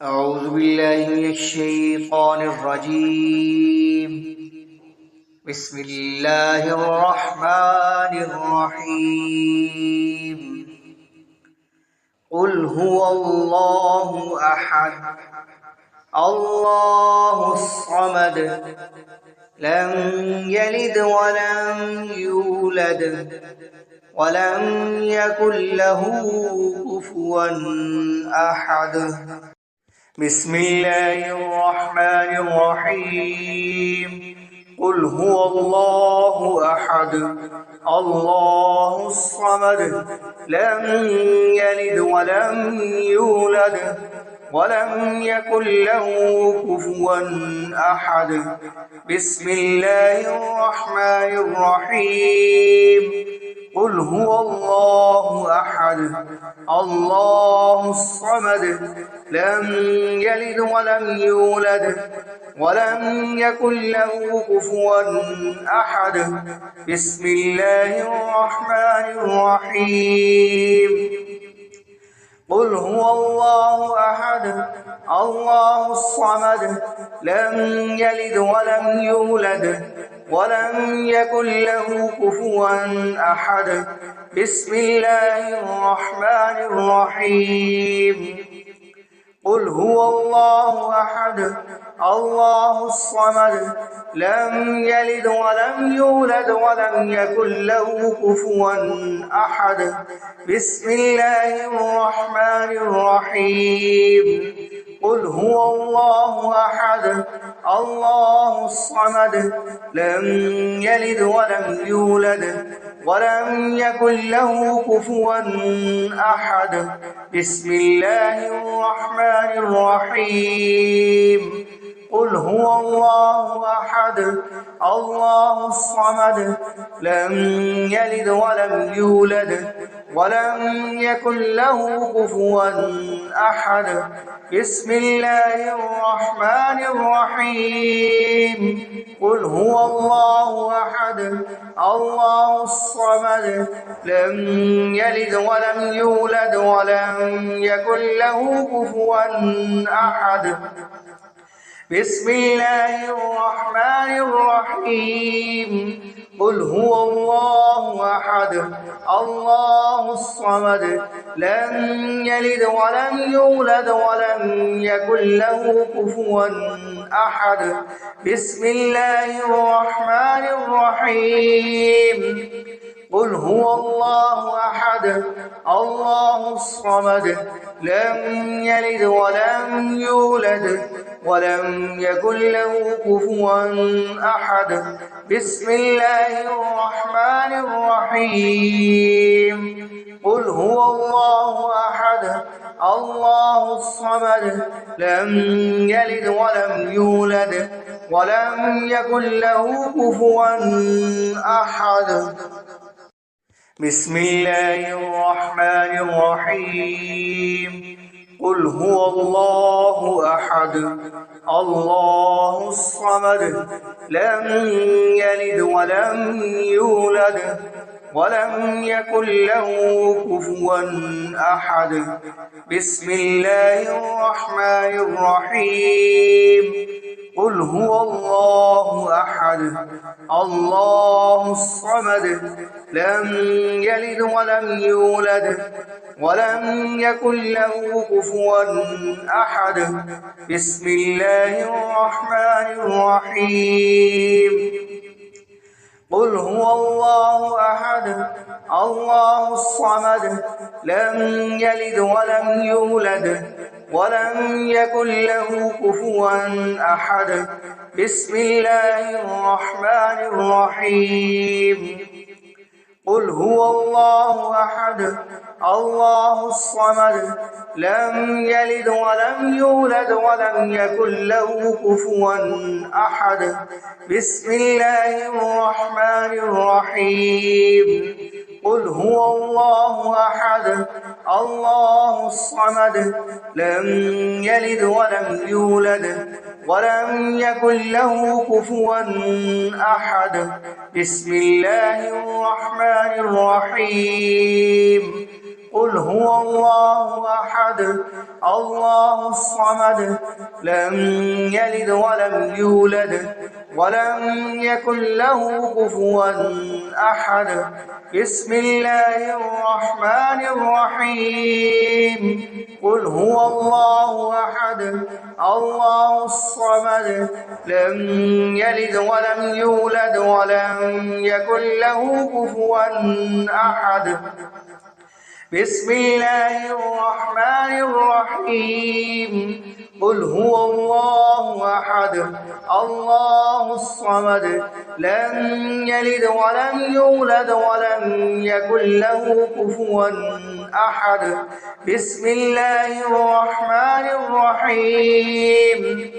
أعوذ بالله من الشيطان الرجيم. بسم الله الرحمن الرحيم. قل هو الله أحد الله الصمد لم يلد ولم يولد ولم يكن له كفوا أحد. بسم الله الرحمن الرحيم. قل هو الله أحد الله الصمد لم يلد ولم يولد ولم يكن له كفوا أحد. بسم الله الرحمن الرحيم. قل هو الله أحد الله الصمد لم يلد ولم يولد ولم يكن له كفوا أحد. بسم الله الرحمن الرحيم. قل هو الله أحد الله الصمد لم يلد ولم يولد ولم يكن له كفوا أحد. بسم الله الرحمن الرحيم. قل هو الله أحد الله الصمد لم يلد ولم يولد ولم يكن له كفوا أحد. بسم الله الرحمن الرحيم. قل هو الله أحد الله الصمد لم يلد ولم يولد ولم يكن له كفوا أحد. بسم الله الرحمن الرحيم. قل هو الله أحد الله الصمد لم يلد ولم يولد ولم يكن له كفوا أحد. بسم الله الرحمن الرحيم. قل هو الله أحد الله الصمد لم يلد ولم يولد ولم يكن له كفوا أحد. بسم الله الرحمن الرحيم. قل هو الله أحد الله الصمد لم يلد ولم يولد ولم يكن له كفوا أحد. بسم الله الرحمن الرحيم. قل هو الله أحد الله الصمد لم يلد ولم يولد ولم يكن له كفوا أحد. بسم الله الرحمن الرحيم. قل هو الله أحد الله الصمد لم يلد ولم يولد ولم يكن له كفوا أحد. بسم الله الرحمن الرحيم. قل هو الله أحد الله الصمد لم يلد ولم يولد ولم يكن له كفوا أحد. بسم الله الرحمن الرحيم. قل هو الله أحد الله الصمد لم يلد ولم يولد ولم يكن له كفوا أحد. بسم الله الرحمن الرحيم. قل هو الله أحد الله الصمد لم يلد ولم يولد ولم يكن له كفوا أحد. بسم الله الرحمن الرحيم. قل هو الله أحد الله الصمد لم يلد ولم يولد ولم يكن له كفوا أحد. بسم الله الرحمن الرحيم. قل هو الله أحد الله الصمد لم يلد ولم يولد ولم يكن له كفوا أحد. بسم الله الرحمن الرحيم. قل هو الله أحد الله الصمد لم يلد ولم يولد ولم يكن له كفوا أحد بسم الله الرحمن الرحيم قل هو الله أحد الله الصمد لم يلد ولم يولد ولم يكن له كفوا أحد بسم الله الرحمن الرحيم قل هو الله أحد الله الصمد لم يلد ولم يولد ولم يكن له كفوا أحد بسم الله الرحمن الرحيم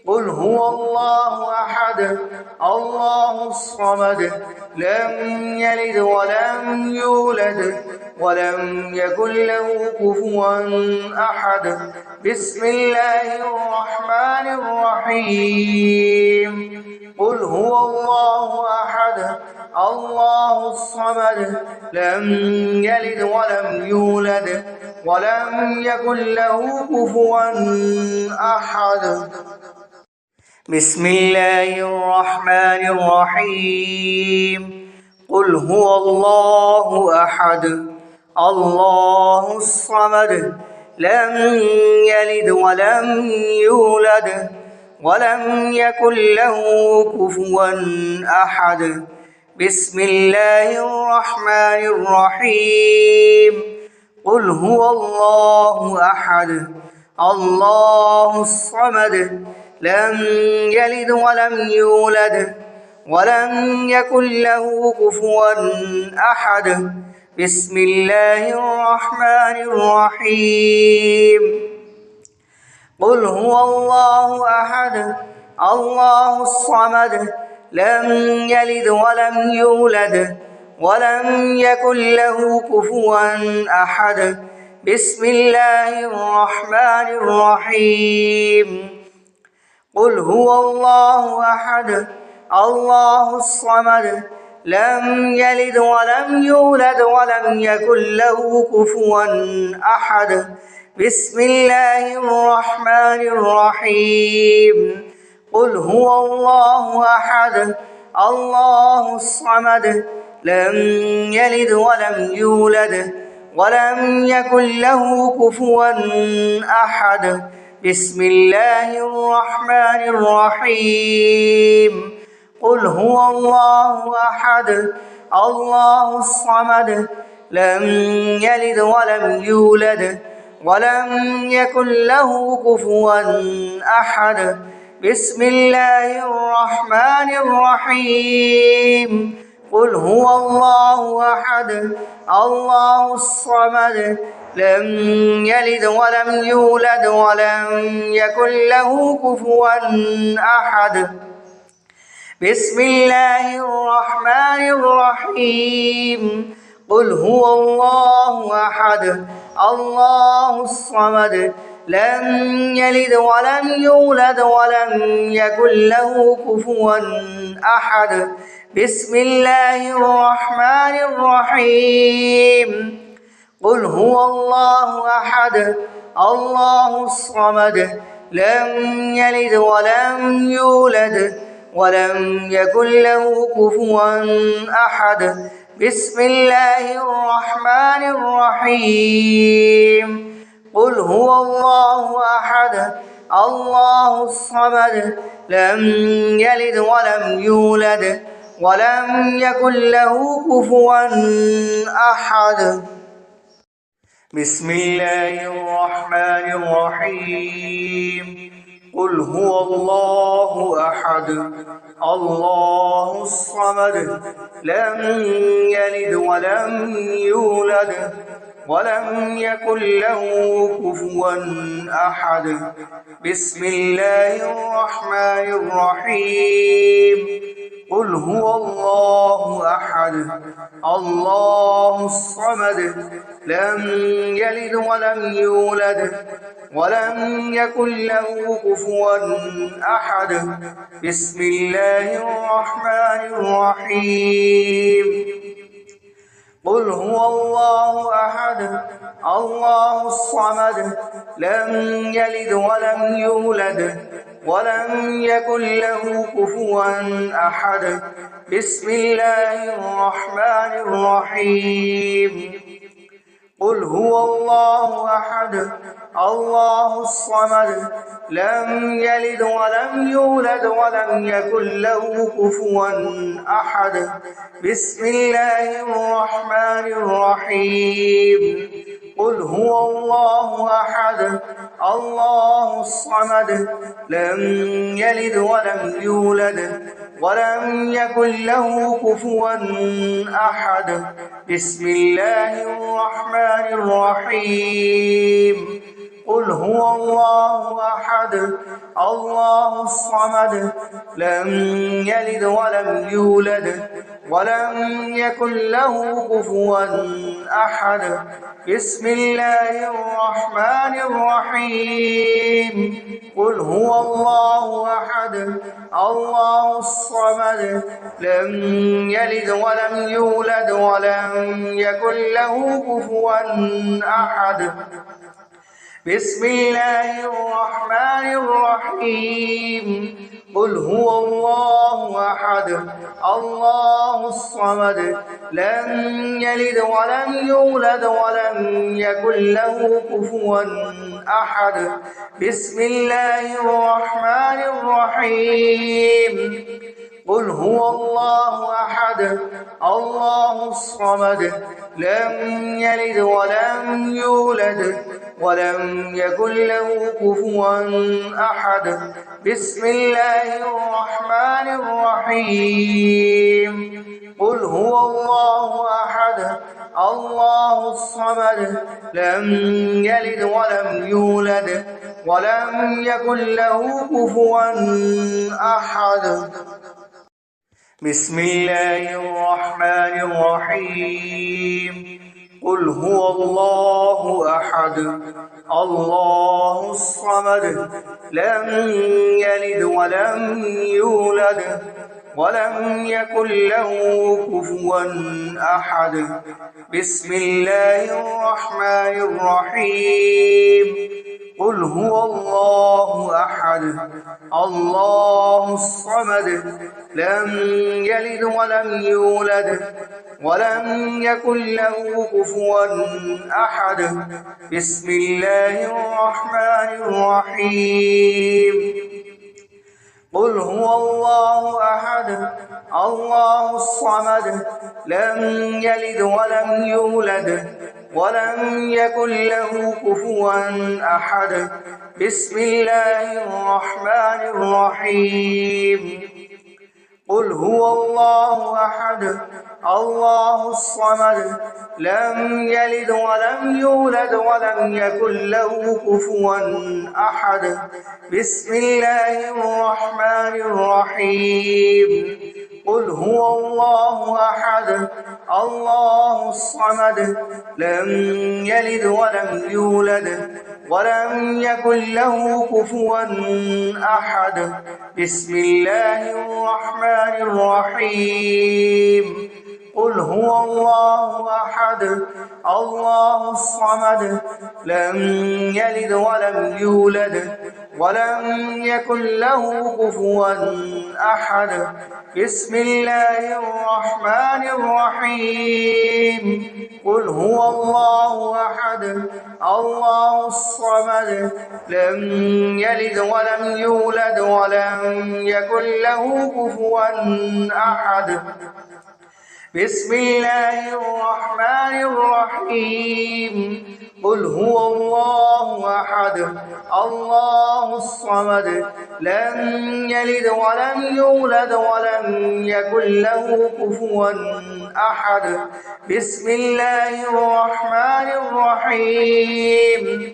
قل هو الله أحد الله الصمد لم يلد ولم يولد ولم يكن له كفوا أحد بسم الله الرحمن الرحيم قل هو الله أحد الله الصمد لم يلد ولم يولد ولم يكن له كفوا أحد بسم الله الرحمن الرحيم قل هو الله أحد الله الصمد لم يلد ولم يولد ولم يكن له كفوا أحد بسم الله الرحمن الرحيم قل هو الله أحد الله الصمد لم يلد ولم يولد ولم يكن له كفوا أحد بسم الله الرحمن الرحيم قل هو الله أحد الله الصمد لم يلد ولم يولد ولم يكن له كفوا أحد بسم الله الرحمن الرحيم قل هو الله أحد الله الصمد لم يلد ولم يولد ولم يكن له كفوا أحد بسم الله الرحمن الرحيم قل هو الله أحد الله الصمد لم يلد ولم يولد ولم يكن له كفوا أحد بسم الله الرحمن الرحيم قل هو الله أحد الله الصمد لم يلد ولم يولد ولم يكن له كفوا أحد بسم الله الرحمن الرحيم قل هو الله أحد الله الصمد لم يلد ولم يولد ولم يكن له كفوا أحد بسم الله الرحمن الرحيم قل هو الله أحد الله الصمد لم يلد ولم يولد ولم يكن له كفوا أحد بسم الله الرحمن الرحيم قل هو الله أحد الله الصمد لم يلد ولم يولد ولم يكن له كفوا أحد بسم الله الرحمن الرحيم قل هو الله أحد الله الصمد لم يلد ولم يولد ولم يكن له كفوا أحد بسم الله الرحمن الرحيم قل هو الله أحد الله الصمد لم يلد ولم يولد ولم يكن له كفوا أحد بسم الله الرحمن الرحيم قل هو الله أحد الله الصمد لم يلد ولم يولد ولم يكن له كفوا أحد بسم الله الرحمن الرحيم قل هو الله أحد الله الصمد لم يلد ولم يولد ولم يكن له كفوا أحد بسم الله الرحمن الرحيم قل هو الله أحد الله الصمد لم يلد ولم يولد ولم يكن له كفوا أحد بسم الله الرحمن الرحيم قل هو الله أحد الله الصمد لم يلد ولم يولد ولم يكن له كفوا أحد بسم الله الرحمن الرحيم قل هو الله أحد الله الصمد لم يلد ولم يولد ولم يكن له كفوا أحد بسم الله الرحمن الرحيم قل هو الله أحد الله الصمد لم يلد ولم يولد ولم يكن له كفوا أحد بسم الله الرحمن الرحيم قل هو الله أحد الله الصمد لم يلد ولم يولد ولم يكن له كفوا أحد بسم الله الرحمن الرحيم قل هو الله أحد الله الصمد لم يلد ولم يولد ولم يكن له كفوا أحد بسم الله الرحمن الرحيم قل هو الله أحد الله الصمد لم يلد ولم يولد ولم يكن له كفوا أحد بسم الله الرحمن الرحيم قل هو الله أحد الله الصمد لم يلد ولم يولد ولم يكن له كفوا أحد بسم الله الرحمن الرحيم قل هو الله أحد الله الصمد لم يلد ولم يولد ولم يكن له كفوا أحد بسم الله الرحمن الرحيم قل هو الله أحد الله الصمد لم يلد ولم يولد ولم يكن له كفوا أحد بسم الله الرحمن الرحيم قل هو الله أحد الله الصمد لم يلد ولم يولد ولم يكن له كفوا أحد بسم الله الرحمن الرحيم قل هو الله أحد الله الصمد لم يلد ولم يولد ولم يكن له كفوا أحد بسم الله الرحمن الرحيم قل هو الله أحد الله الصمد لم يلد ولم يولد ولم يكن له كفوا أحد بسم الله الرحمن الرحيم قل هو الله أحد الله الصمد لم يلد ولم يولد ولم يكن له كفوا أحد بسم الله الرحمن الرحيم قل هو الله أحد الله الصمد لم يلد ولم يولد ولم يكن له كفوا أحد بسم الله الرحمن الرحيم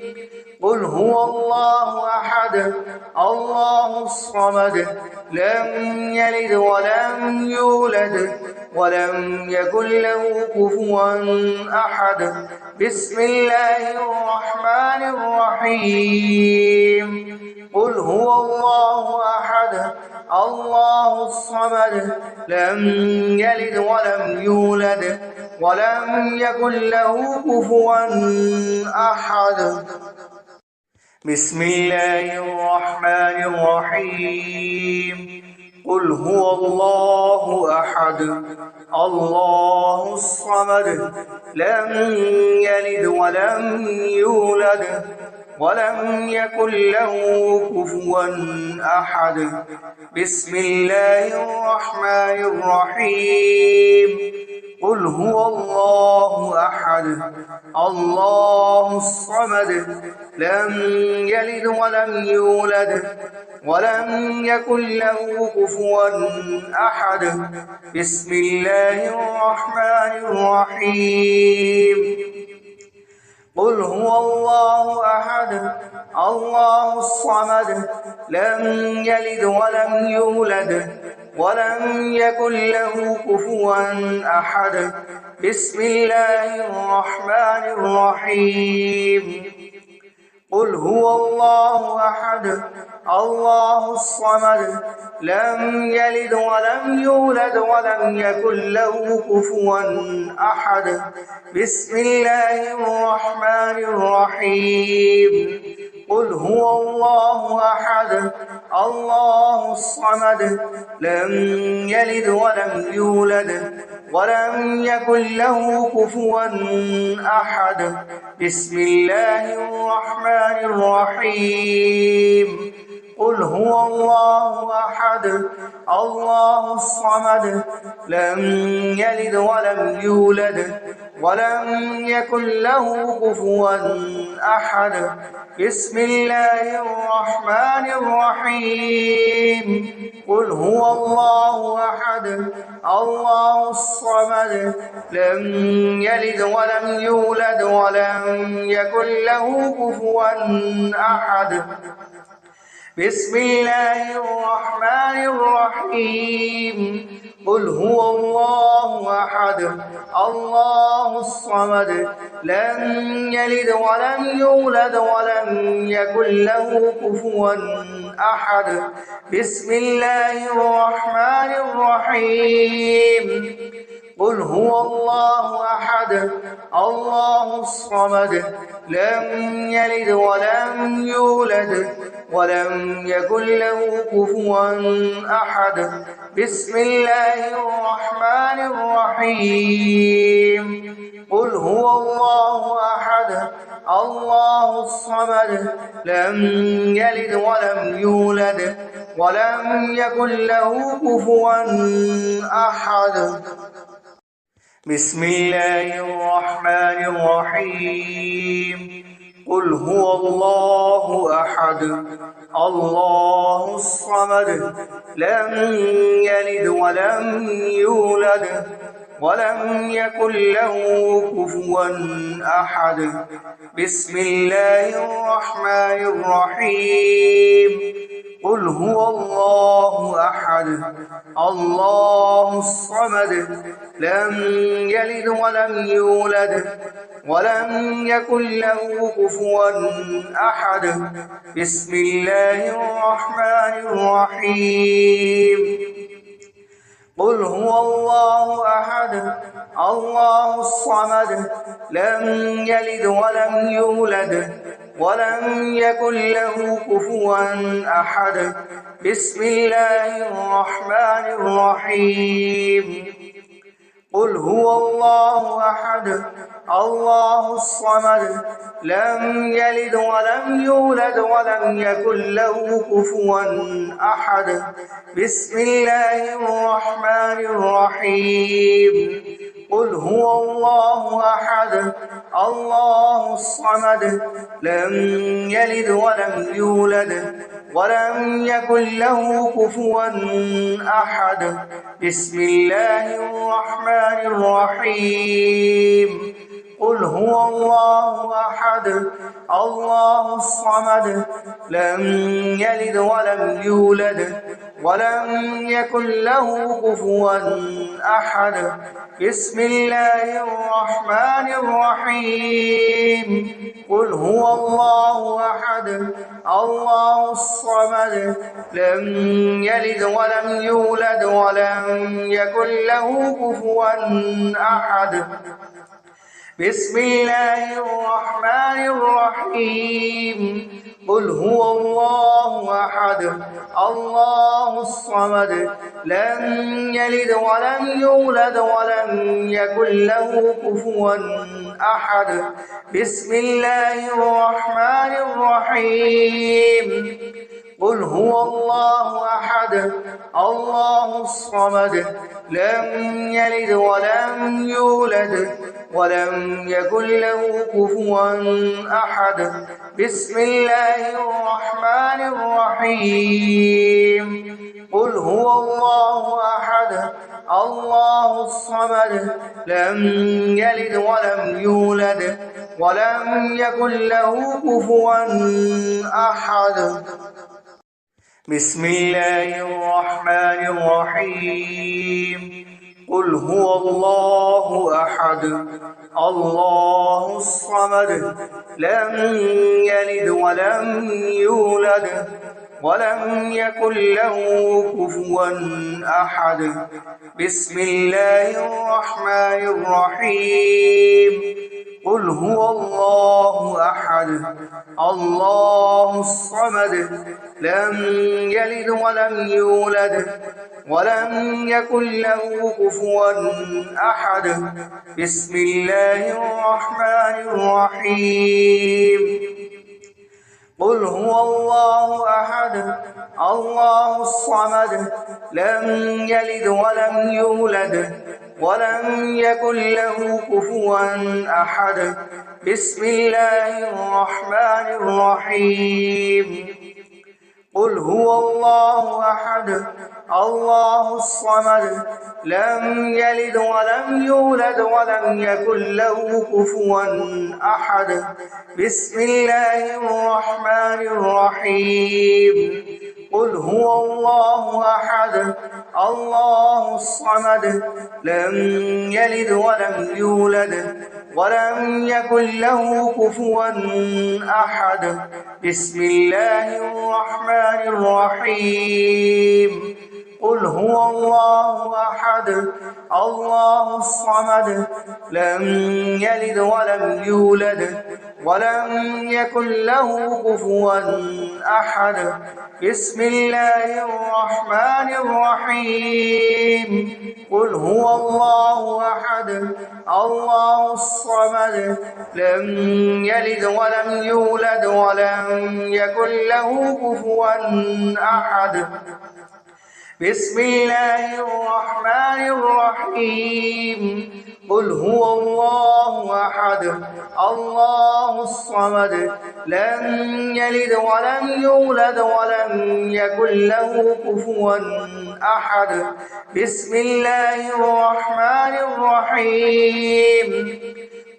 قل هو الله أحد الله الصمد لم يلد ولم يولد ولم يكن له كفوا أحد بسم الله الرحمن الرحيم قل هو الله أحد الله الصمد لم يلد ولم يولد ولم يكن له كفوا أحد. بسم الله الرحمن الرحيم. قل هو الله أحد الله الصمد لم يلد ولم يولد ولم يكن له كفوا أحد. بسم الله الرحمن الرحيم. قل هو الله أحد الله الصمد لم يلد ولم يولد ولم يكن له كفوا أحد. بسم الله الرحمن الرحيم. قل هو الله أحد الله الصمد لم يلد ولم يولد ولم يكن له كفوا أحد. بسم الله الرحمن الرحيم. قل هو الله أحد الله الصمد لم يلد ولم يولد ولم يكن له كفوا أحد. بسم الله الرحمن الرحيم. قل هو الله أحد الله الصمد لم يلد ولم يولد ولم يكن له كفوا أحد. بسم الله الرحمن الرحيم. قل هو الله أحد الله الصمد لم يلد ولم يولد ولم يكن له كفوا أحد. بسم الله الرحمن الرحيم. قل هو الله أحد الله الصمد لم يلد ولم يولد ولم يكن له كفوا أحد. بسم الله الرحمن الرحيم. قل هو الله أحد الله الصمد لم يلد ولم يولد ولم يكن له كفوا أحد. بسم الله الرحمن الرحيم. قل هو الله أحد الله الصمد لم يلد ولم يولد ولم يكن له كفوا أحد. بسم الله الرحمن الرحيم. قل هو الله أحد الله الصمد لم يلد ولم يولد ولم يكن له كفوا أحد. بسم الله الرحمن الرحيم. قل هو الله أحد الله الصمد لم يلد ولم يولد ولم يكن له كفوا أحد. بسم الله الرحمن الرحيم. قل هو الله أحد الله الصمد لم يلد ولم يولد ولم يكن له كفوا أحد. بسم الله الرحمن الرحيم. قل هو الله أحد الله الصمد لم يلد ولم يولد ولم يكن له كفوا أحد. بسم الله الرحمن الرحيم. قل هو الله أحد الله الصمد لم يلد ولم يولد ولم يكن له كفوا أحد. بسم الله الرحمن الرحيم. قل هو الله أحد الله الصمد لم يلد ولم يولد ولم يكن له كفوا أحد. بسم الله الرحمن الرحيم. قل هو الله أحد الله الصمد لم يلد ولم يولد ولم يكن له كفوا أحد بسم الله الرحمن الرحيم قل هو الله أحد الله الصمد لم يلد ولم يولد ولم يكن له كفوا أحد بسم الله الرحمن الرحيم قل هو الله أحد الله الصمد لم يلد ولم يولد ولم يكن له كفوا أحد بسم الله الرحمن الرحيم قل هو الله أحد الله الصمد لم يلد ولم يولد ولم يكن له كفوا أحد بسم الله الرحمن الرحيم قل هو الله أحد الله الصمد لم يلد ولم يولد ولم يكن له كفوا أحد بسم الله الرحمن الرحيم قل هو الله أحد الله الصمد لم يلد ولم يولد ولم يكن له كفوا أحد بسم الله الرحمن الرحيم قل هو الله أحد الله الصمد لم يلد ولم يولد ولم يكن له كفوا أحد بسم الله الرحمن الرحيم قل هو الله أحد الله الصمد لم يلد ولم يولد ولم يكن له كفوا أحد بسم الله الرحمن الرحيم قل هو الله أحد الله الصمد لم يلد ولم يولد ولم يكن له كفوا أحد بسم الله الرحمن الرحيم قل هو الله أحد الله الصمد لم يلد ولم يولد ولم يكن له كفوا أحد بسم الله الرحمن الرحيم قل هو الله أحد الله الصمد لم يلد ولم يولد ولم يكن له كفوا أحد بسم الله الرحمن الرحيم قل هو الله أحد الله الصمد لم يلد ولم يولد ولم يكن له كفوا أحد بسم الله الرحمن الرحيم قل هو الله أحد الله الصمد لم يلد ولم يولد ولم يكن له كفوا أحد بسم الله الرحمن الرحيم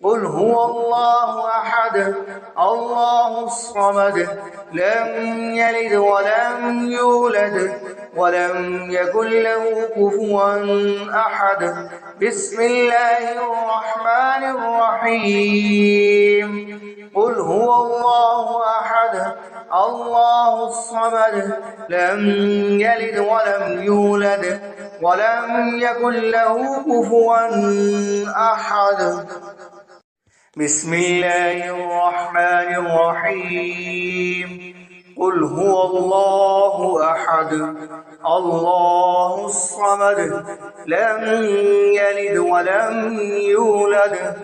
قل هو الله أحد الله الصمد لم يلد ولم يولد ولم يكن له كفوا أحد بسم الله الرحمن الرحيم قل هو الله أحد الله الصمد لم يلد ولم يولد ولم يكن له كفوا أحد بسم الله الرحمن الرحيم قل هو الله أحد الله الصمد لم يلد ولم يولد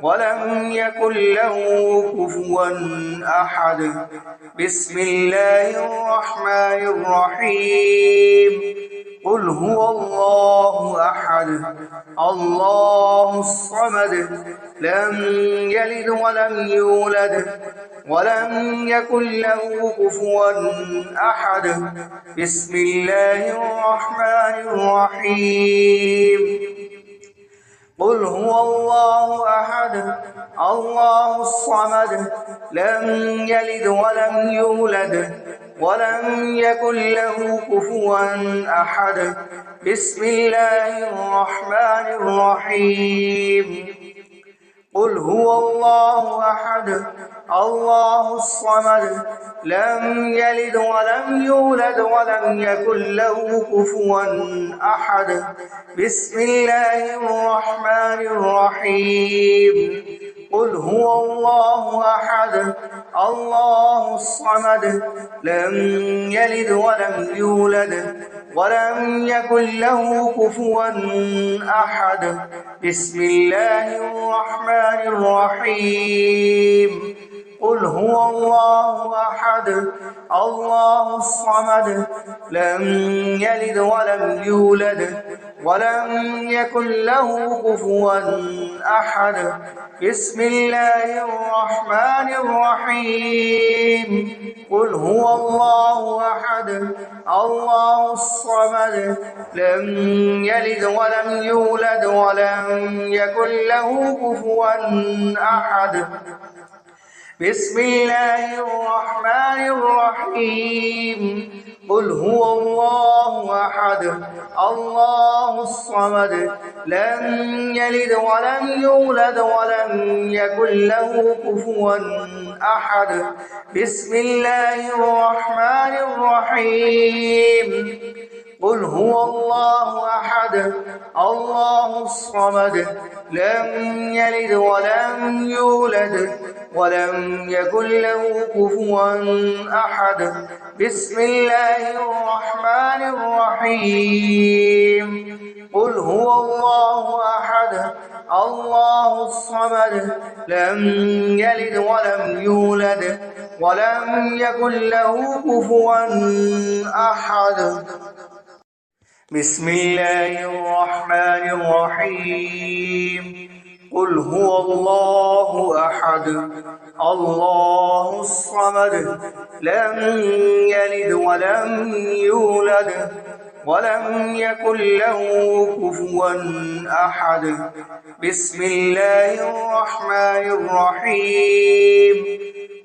ولم يكن له كفوا أحد بسم الله الرحمن الرحيم قل هو الله أحد الله الصمد لم يلد ولم يولد ولم يكن له كفوا أحد بسم الله الرحمن الرحيم قل هو الله أحد الله الصمد لم يلد ولم يولد ولم يكن له كفوا أحد. بسم الله الرحمن الرحيم. قل هو الله أحد الله الصمد لم يلد ولم يولد ولم يكن له كفوا أحد. بسم الله الرحمن الرحيم. قل هو الله أحد الله الصمد لم يلد ولم يولد ولم يكن له كفوا أحد. بسم الله الرحمن الرحيم. قل هو الله أحد الله الصمد لم يلد ولم يولد ولم يكن له كفوا أحد. بسم الله الرحمن الرحيم. قل هو الله أحد الله الصمد لم يلد ولم يولد ولم يكن له كفوا أحد. بسم الله الرحمن الرحيم. قل هو الله أحد الله الصمد لم يلد ولم يولد ولم يكن له كفوا أحد. بسم الله الرحمن الرحيم. قل هو الله أحد الله الصمد لم يلد ولم يولد ولم يكن له كفوا أحد. بسم الله الرحمن الرحيم. قل هو الله أحد الله الصمد لم يلد ولم يولد ولم يكن له كفوا أحد. بسم الله الرحمن الرحيم. قل هو الله أحد الله الصمد لم يلد ولم يولد ولم يكن له كفوا أحد. بسم الله الرحمن الرحيم.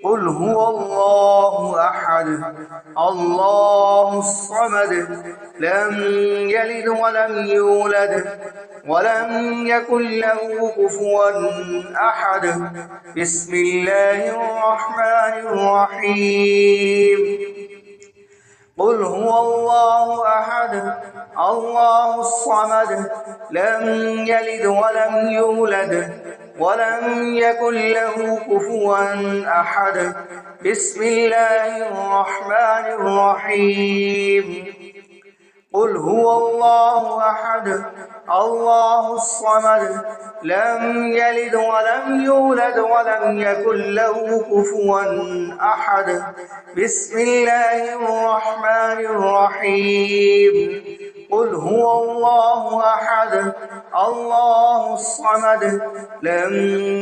قل هو الله أحد الله الصمد لم يلد ولم يولد ولم يكن له كفوا أحد. بسم الله الرحمن الرحيم. قل هو الله أحد الله الصمد لم يلد ولم يولد ولم يكن له كفوا أحد. بسم الله الرحمن الرحيم. قل هو الله أحد الله الصمد لم يلد ولم يولد ولم يكن له كفوا أحد. بسم الله الرحمن الرحيم. قل هو الله أحد الله الصمد لم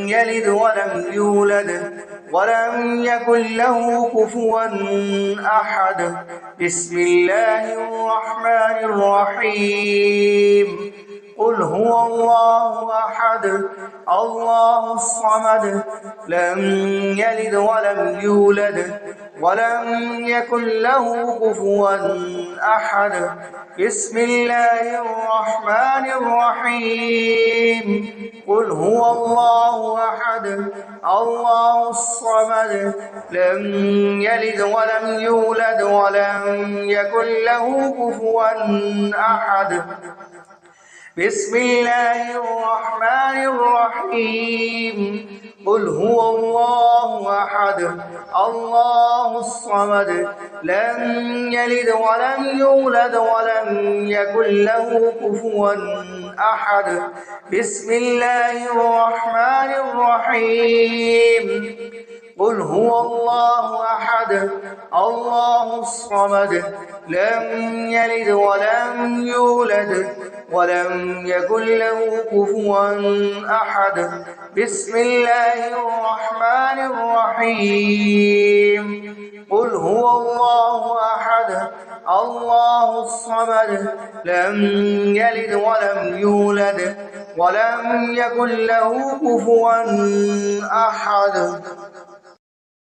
يلد ولم يولد ولم يكن له كفوا أحد. بسم الله الرحمن الرحيم. قل هو الله أحد الله الصمد لم يلد ولم يولد ولم يكن له كفوا أحد. بسم الله الرحمن الرحيم. قل هو الله أحد الله الصمد لم يلد ولم يولد ولم يكن له كفوا أحد. بسم الله الرحمن الرحيم. قل هو الله أحد الله الصمد لم يلد ولم يولد ولم يكن له كفوا أحد. بسم الله الرحمن الرحيم. قل هو الله أحد الله الصمد لم يلد ولم يولد ولم يكن له كفوا أحد. بسم الله الرحمن الرحيم. قل هو الله أحد الله الصمد لم يلد ولم يولد ولم يكن له كفوا أحد.